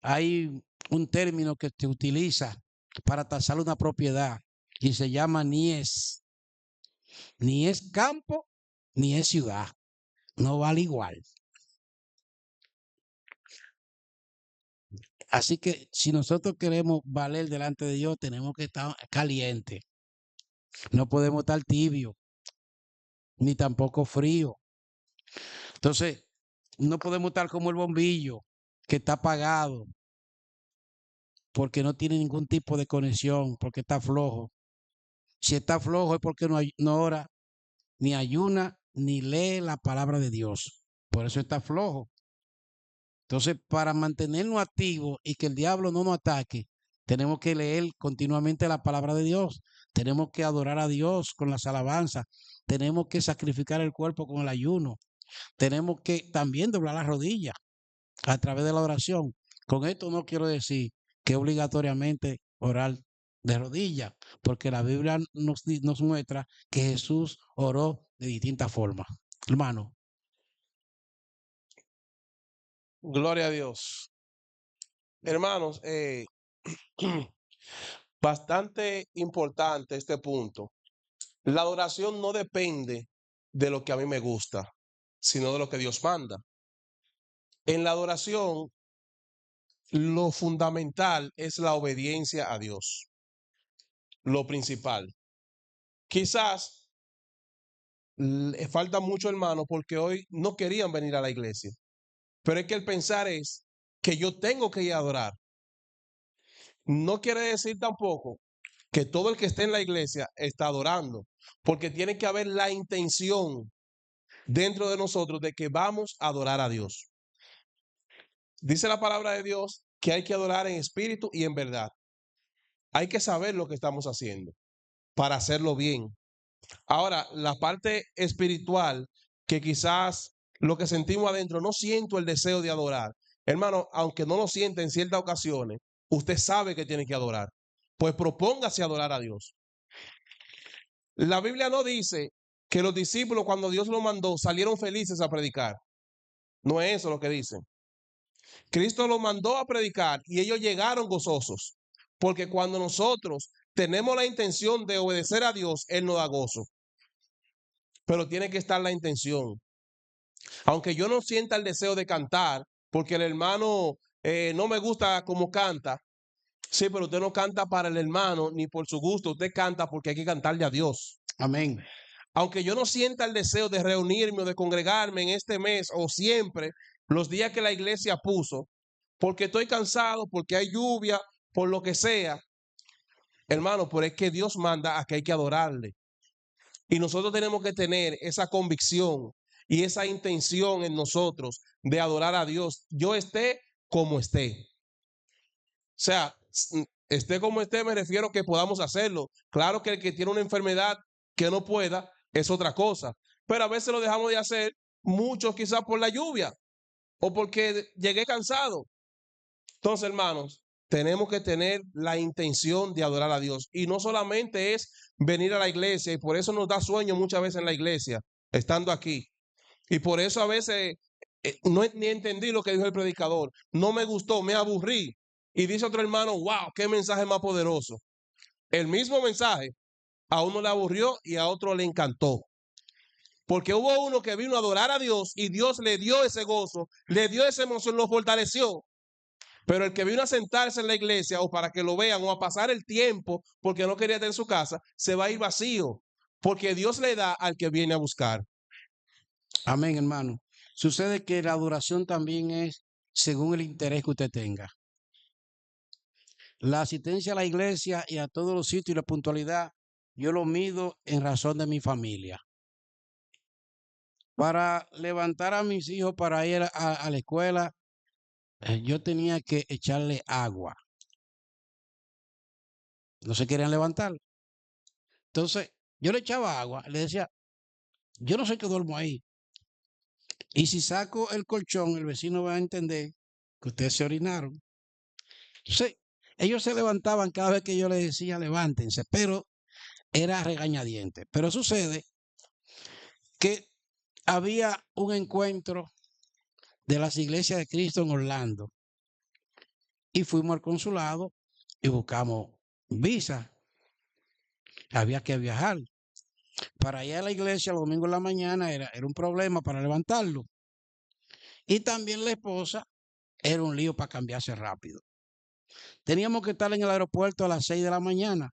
hay un término que se utiliza para tasar una propiedad y se llama NIES. Ni es campo ni es ciudad. No vale igual. Así que si nosotros queremos valer delante de Dios, tenemos que estar calientes. No podemos estar tibios, ni tampoco frío. Entonces, no podemos estar como el bombillo que está apagado porque no tiene ningún tipo de conexión, porque está flojo. Si está flojo es porque no ora, ni ayuna, ni lee la palabra de Dios. Por eso está flojo. Entonces, para mantenernos activos y que el diablo no nos ataque, tenemos que leer continuamente la palabra de Dios. Tenemos que adorar a Dios con las alabanzas. Tenemos que sacrificar el cuerpo con el ayuno. Tenemos que también doblar las rodillas a través de la oración. Con esto no quiero decir que obligatoriamente orar de rodillas, porque la Biblia nos muestra que Jesús oró de distintas formas. Hermano. Gloria a Dios. Hermanos, bastante importante este punto. La adoración no depende de lo que a mí me gusta, sino de lo que Dios manda. En la adoración, lo fundamental es la obediencia a Dios. Lo principal. Quizás le falta mucho, hermano, porque hoy no querían venir a la iglesia. Pero es que el pensar es que yo tengo que ir a adorar. No quiere decir tampoco que todo el que esté en la iglesia está adorando, porque tiene que haber la intención dentro de nosotros de que vamos a adorar a Dios. Dice la palabra de Dios que hay que adorar en espíritu y en verdad. Hay que saber lo que estamos haciendo para hacerlo bien. Ahora, la parte espiritual, que quizás lo que sentimos adentro, no siento el deseo de adorar. Hermano, aunque no lo sienta en ciertas ocasiones, usted sabe que tiene que adorar. Pues propóngase a adorar a Dios. La Biblia no dice que los discípulos, cuando Dios los mandó, salieron felices a predicar. No es eso lo que dice. Cristo los mandó a predicar y ellos llegaron gozosos. Porque cuando nosotros tenemos la intención de obedecer a Dios, Él nos da gozo. Pero tiene que estar la intención. Aunque yo no sienta el deseo de cantar, porque el hermano no me gusta cómo canta. Sí, pero usted no canta para el hermano ni por su gusto. Usted canta porque hay que cantarle a Dios. Amén. Aunque yo no sienta el deseo de reunirme o de congregarme en este mes o siempre, los días que la iglesia puso, porque estoy cansado, porque hay lluvia, por lo que sea, hermano, pero es que Dios manda a que hay que adorarle. Y nosotros tenemos que tener esa convicción y esa intención en nosotros de adorar a Dios. Yo esté como esté. O sea, esté como esté, me refiero que podamos hacerlo. Claro que el que tiene una enfermedad que no pueda es otra cosa. pero a veces lo dejamos de hacer, muchos quizás por la lluvia o porque llegué cansado. Entonces, hermanos, tenemos que tener la intención de adorar a Dios. Y no solamente es venir a la iglesia, y por eso nos da sueño muchas veces en la iglesia, estando aquí. Y por eso a veces no ni entendí lo que dijo el predicador. No me gustó, me aburrí. Y dice otro hermano, wow, qué mensaje más poderoso. El mismo mensaje, a uno le aburrió y a otro le encantó. Porque hubo uno que vino a adorar a Dios y Dios le dio ese gozo, le dio esa emoción, lo fortaleció. Pero el que vino a sentarse en la iglesia o para que lo vean o a pasar el tiempo porque no quería estar en su casa, se va a ir vacío. Porque Dios le da al que viene a buscar. Amén, hermano. Sucede que la adoración también es según el interés que usted tenga. La asistencia a la iglesia y a todos los sitios y la puntualidad, yo lo mido en razón de mi familia. Para levantar a mis hijos para ir a la escuela, yo tenía que echarle agua. No se querían levantar. Entonces, yo le echaba agua, le decía, yo no sé qué duermo ahí. Y si saco el colchón, el vecino va a entender que ustedes se orinaron. Entonces, ellos se levantaban cada vez que yo les decía levántense, pero era regañadiente. Pero sucede que había un encuentro de las iglesias de Cristo en Orlando y fuimos al consulado y buscamos visa. Había que viajar. Para ir a la iglesia el domingo en la mañana era un problema para levantarlo. Y también la esposa era un lío para cambiarse rápido. Teníamos que estar en el aeropuerto a las 6 de la mañana.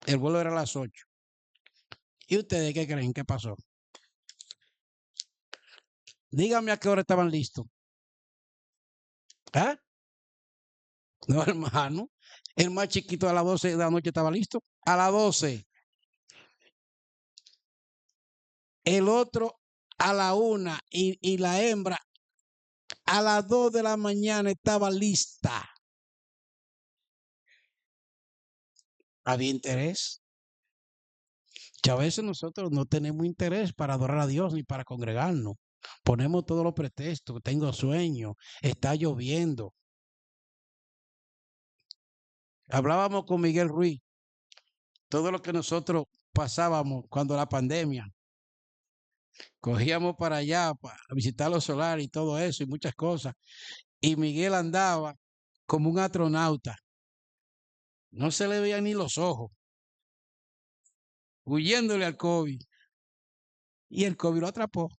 El vuelo era a las 8. ¿Y ustedes qué creen? ¿Qué pasó? Díganme a qué hora estaban listos. ¿Ah? No, hermano. El más chiquito a las 12 de la noche estaba listo. A las 12. El otro a la 1 y la hembra a las 2 de la mañana estaba lista. Había interés. Que a veces nosotros no tenemos interés para adorar a Dios ni para congregarnos. Ponemos todos los pretextos. Tengo sueño. Está lloviendo. Hablábamos con Miguel Ruiz. Todo lo que nosotros pasábamos cuando la pandemia. Cogíamos para allá para visitar los solares y todo eso y muchas cosas. Y Miguel andaba como un astronauta. No se le veían ni los ojos. Huyéndole al COVID. Y el COVID lo atrapó.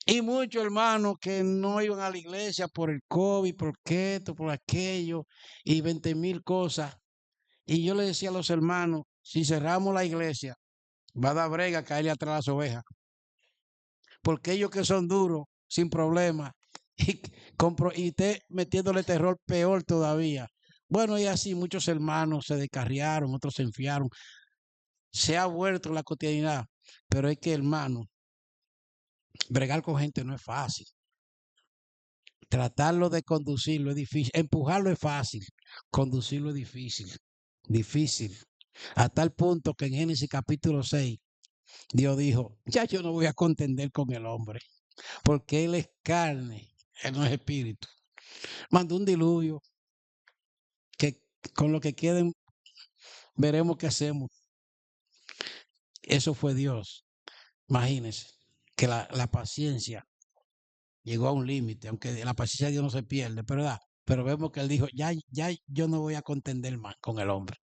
Y muchos hermanos que no iban a la iglesia por el COVID, por esto, por aquello, y 20,000 cosas. Y yo le decía a los hermanos, si cerramos la iglesia, va a dar brega a caerle atrás a las ovejas. Porque ellos que son duros, sin problema, y usted metiéndole terror peor todavía. Bueno, y así muchos hermanos se descarriaron, otros se enfiaron. Se ha vuelto la cotidianidad, pero es que, hermano, bregar con gente no es fácil. Tratarlo de conducirlo es difícil. Empujarlo es fácil. Conducirlo es difícil. Difícil. A tal punto que en Génesis capítulo 6, Dios dijo, ya yo no voy a contender con el hombre, porque él es carne, él no es espíritu. Mandó un diluvio que con lo que queden veremos qué hacemos. Eso fue Dios. Imagínense que la paciencia llegó a un límite, aunque la paciencia de Dios no se pierde, ¿verdad? Pero vemos que él dijo, ya yo no voy a contender más con el hombre.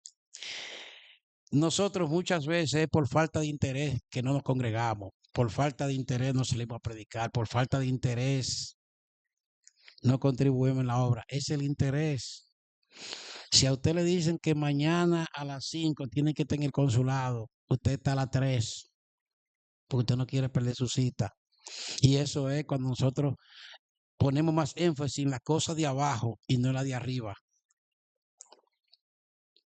Nosotros muchas veces por falta de interés que no nos congregamos, por falta de interés no salimos a predicar, por falta de interés no contribuimos en la obra. Es el interés. Si a usted le dicen que mañana a las 5 tiene que estar en el consulado, usted está a las 3, porque usted no quiere perder su cita. Y eso es cuando nosotros ponemos más énfasis en la cosa de abajo y no en la de arriba.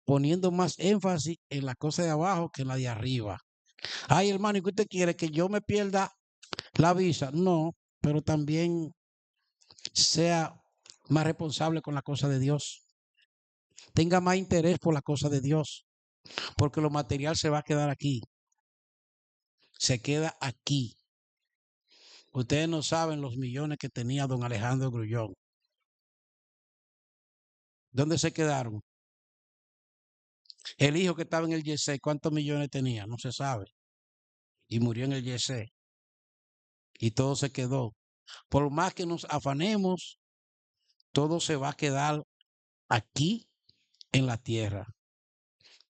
Poniendo más énfasis en la cosa de abajo que en la de arriba. Ay, hermano, ¿y qué usted quiere? ¿Que yo me pierda la visa? No, pero también sea más responsable con la cosa de Dios. Tenga más interés por la cosa de Dios, porque lo material se va a quedar aquí. se queda aquí. Ustedes no saben los millones que tenía don Alejandro Grullón. ¿Dónde se quedaron? El hijo que estaba en el YC, ¿cuántos millones tenía? No se sabe. Y murió en el YC. Y todo se quedó. Por más que nos afanemos, todo se va a quedar aquí en la tierra.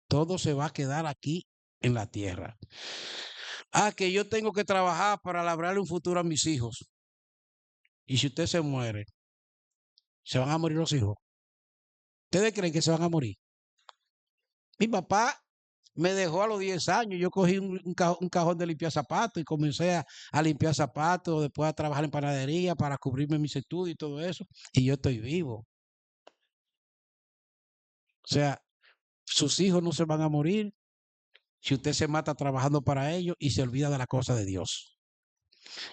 Todo se va a quedar aquí en la tierra. Ah, que yo tengo que trabajar para labrarle un futuro a mis hijos. Y si usted se muere, ¿se van a morir los hijos? ¿Ustedes creen que se van a morir? Mi papá me dejó a los 10 años. Yo cogí un cajón de limpiar zapatos y comencé a limpiar zapatos, después a trabajar en panadería para cubrirme mis estudios y todo eso. Y yo estoy vivo. O sea, sus hijos no se van a morir si usted se mata trabajando para ellos y se olvida de la cosa de Dios.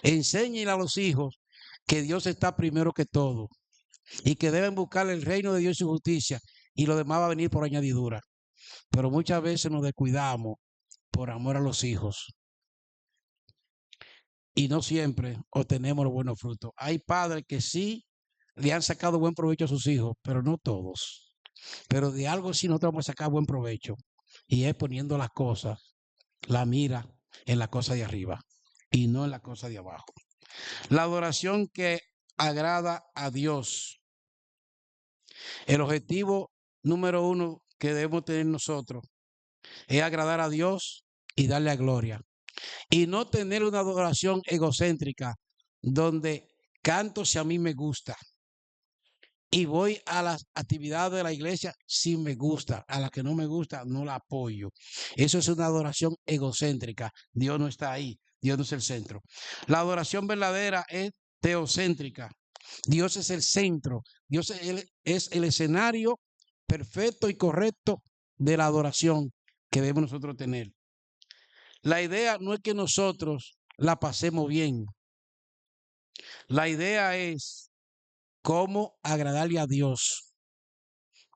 Enséñenle a los hijos que Dios está primero que todo y que deben buscar el reino de Dios y su justicia y lo demás va a venir por añadidura. Pero muchas veces nos descuidamos por amor a los hijos y no siempre obtenemos los buenos frutos. Hay padres que sí le han sacado buen provecho a sus hijos, pero no todos. Pero de algo sí nosotros vamos a sacar buen provecho y es poniendo las cosas, la mira en la cosa de arriba y no en la cosa de abajo. La adoración que agrada a Dios. El objetivo número uno que debemos tener nosotros es agradar a Dios y darle a gloria. Y no tener una adoración egocéntrica donde canto si a mí me gusta y voy a las actividades de la iglesia si me gusta, a la que no me gusta no la apoyo. Eso es una adoración egocéntrica. Dios no está ahí, Dios no es el centro. La adoración verdadera es teocéntrica. Dios es el centro, Dios es el escenario perfecto y correcto de la adoración que debemos nosotros tener. La idea no es que nosotros la pasemos bien. La idea es cómo agradarle a Dios,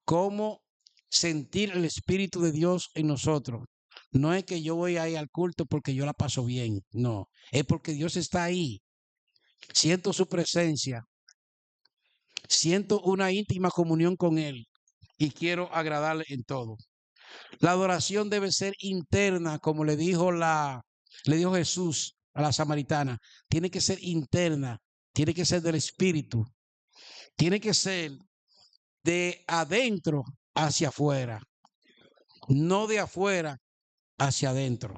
cómo sentir el Espíritu de Dios en nosotros. No es que yo voy a ir al culto porque yo la paso bien, no, es porque Dios está ahí. Siento su presencia, siento una íntima comunión con Él y quiero agradarle en todo. La adoración debe ser interna, como le dijo Jesús a la samaritana. Tiene que ser interna, tiene que ser del Espíritu, tiene que ser de adentro hacia afuera, no de afuera hacia adentro.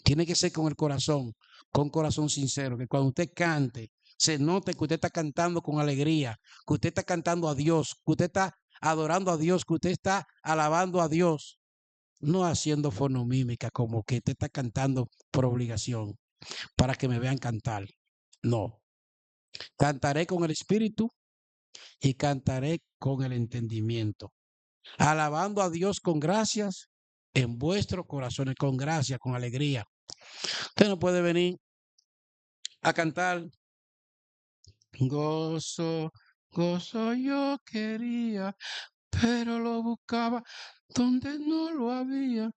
Tiene que ser con el corazón, con corazón sincero, que cuando usted cante, se note que usted está cantando con alegría, que usted está cantando a Dios, que usted está adorando a Dios, que usted está alabando a Dios, no haciendo fonomímica como que usted está cantando por obligación, para que me vean cantar. No, cantaré con el Espíritu y cantaré con el entendimiento, alabando a Dios con gracias en vuestros corazones, con gracia, con alegría. Usted no puede venir a cantar gozo, gozo yo quería, pero lo buscaba donde no lo había.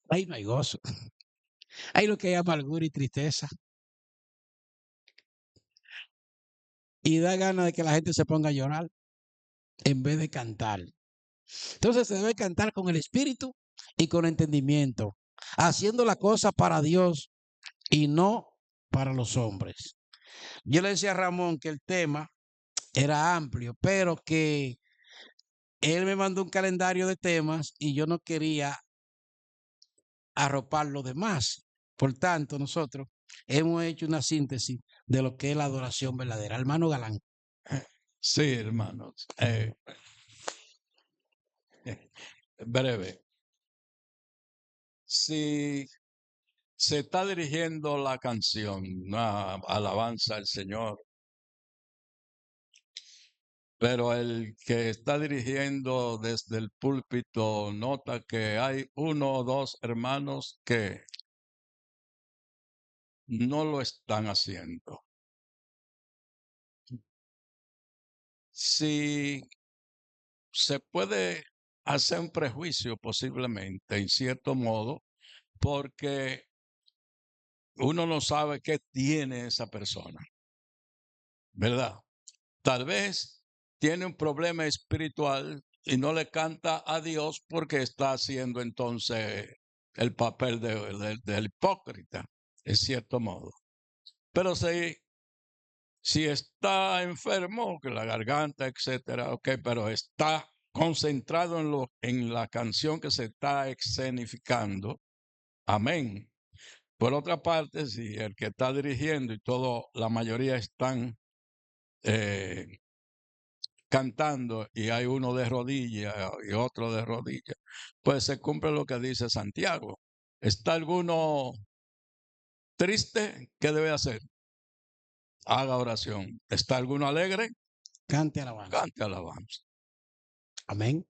Ahí no hay gozo. Hay lo que hay amargura y tristeza. Y da ganas de que la gente se ponga a llorar en vez de cantar. Entonces se debe cantar con el espíritu y con entendimiento, haciendo la cosa para Dios y no para los hombres. Yo le decía a Ramón que el tema era amplio, pero que él me mandó un calendario de temas y yo no quería arropar los demás. Por tanto, nosotros hemos hecho una síntesis de lo que es la adoración verdadera. Hermano Galán. Sí, hermanos. Breve. Si se está dirigiendo la canción, una alabanza al Señor, pero el que está dirigiendo desde el púlpito nota que hay uno o dos hermanos que no lo están haciendo. Si se puede hacer un prejuicio posiblemente, en cierto modo, porque uno no sabe qué tiene esa persona, ¿verdad? Tal vez tiene un problema espiritual y no le canta a Dios porque está haciendo entonces el papel del hipócrita, en cierto modo. Pero si está enfermo, que la garganta, etcétera, ok, pero está concentrado en la canción que se está escenificando, amén. Por otra parte, si el que está dirigiendo y la mayoría están cantando y hay uno de rodillas y otro de rodillas, pues se cumple lo que dice Santiago. ¿Está alguno triste? ¿Qué debe hacer? Haga oración. ¿Está alguno alegre? Cante alabanza. Cante alabanza. Amén.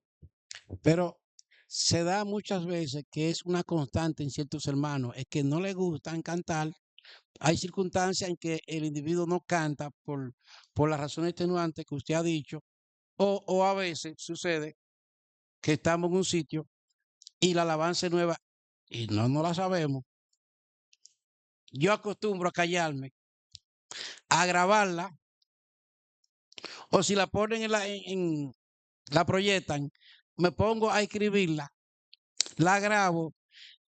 Pero se da muchas veces que es una constante en ciertos hermanos, es que no les gustan cantar. Hay circunstancias en que el individuo no canta por las razones extenuantes que usted ha dicho, o a veces sucede que estamos en un sitio y la alabanza es nueva y no la sabemos. Yo acostumbro a callarme, a grabarla, o si la ponen la proyectan, me pongo a escribirla, la grabo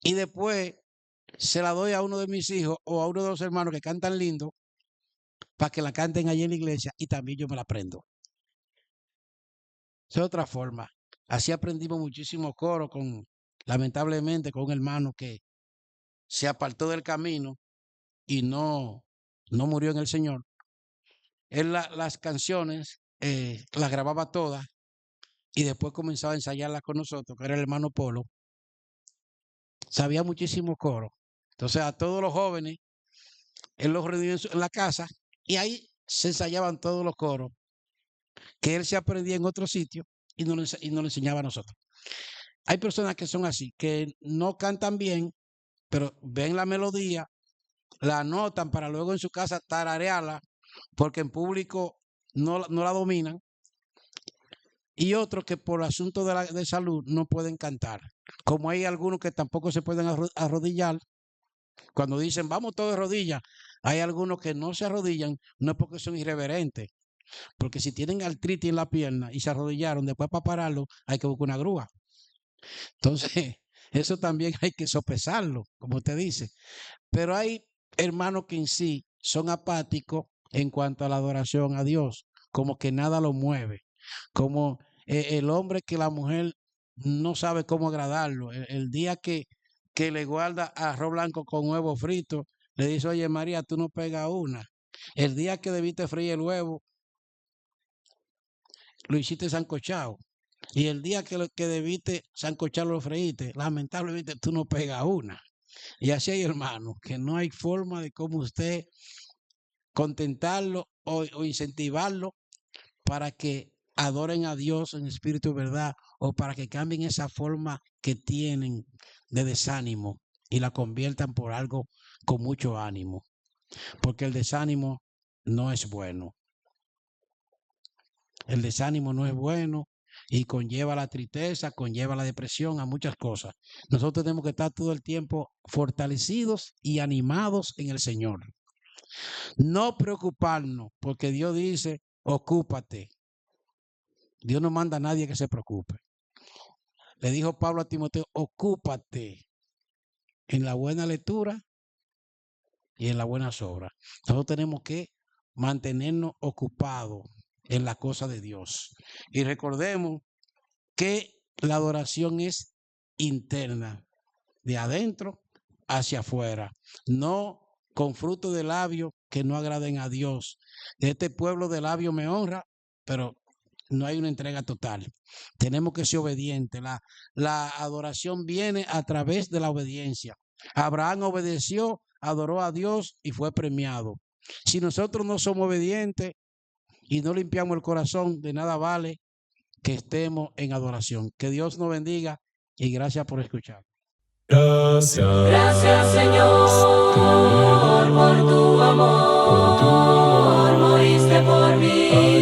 y después se la doy a uno de mis hijos o a uno de los hermanos que cantan lindo para que la canten allí en la iglesia y también yo me la aprendo. Esa es otra forma. Así aprendimos muchísimo coro lamentablemente, con un hermano que se apartó del camino y no murió en el Señor. Él las canciones las grababa todas y después comenzaba a ensayarlas con nosotros, que era el hermano Polo. Sabía muchísimo coro. Entonces a todos los jóvenes, él los reunía en la casa y ahí se ensayaban todos los coros que él se aprendía en otro sitio y no lo enseñaba a nosotros. Hay personas que son así, que no cantan bien, pero ven la melodía, la anotan para luego en su casa tararearla, porque en público no la dominan. Y otros que por asunto de salud no pueden cantar. Como hay algunos que tampoco se pueden arrodillar. Cuando dicen, vamos todos de rodillas, hay algunos que no se arrodillan, no es porque son irreverentes, porque si tienen artritis en la pierna y se arrodillaron, después para pararlo hay que buscar una grúa. Entonces, eso también hay que sopesarlo, como usted dice. Pero hay hermanos que en sí son apáticos en cuanto a la adoración a Dios, como que nada lo mueve, como el hombre que la mujer no sabe cómo agradarlo. El día que le guarda arroz blanco con huevo frito, le dice, oye María, tú no pegas una. El día que debiste freír el huevo, lo hiciste sancochado. Y el día que debiste sancocharlo, lo freíste, lamentablemente tú no pegas una. Y así hay hermanos, que no hay forma de cómo usted contentarlo o incentivarlo para que adoren a Dios en espíritu y verdad, o para que cambien esa forma que tienen de desánimo y la conviertan por algo con mucho ánimo, porque el desánimo no es bueno. El desánimo no es bueno y conlleva la tristeza, conlleva la depresión, a muchas cosas. Nosotros tenemos que estar todo el tiempo fortalecidos y animados en el Señor. No preocuparnos, porque Dios dice, ocúpate. Dios no manda a nadie que se preocupe. Le dijo Pablo a Timoteo, ocúpate en la buena lectura y en la buena obra. Nosotros tenemos que mantenernos ocupados en la cosa de Dios. Y recordemos que la adoración es interna, de adentro hacia afuera, no con fruto de labios que no agraden a Dios. Este pueblo de labios me honra, pero no hay una entrega total. Tenemos que ser obedientes. La adoración viene a través de la obediencia. Abraham obedeció, adoró a Dios y fue premiado. Si nosotros no somos obedientes y no limpiamos el corazón, de nada vale que estemos en adoración. Que Dios nos bendiga y gracias por escuchar. Gracias Señor por tu amor, moriste por mí.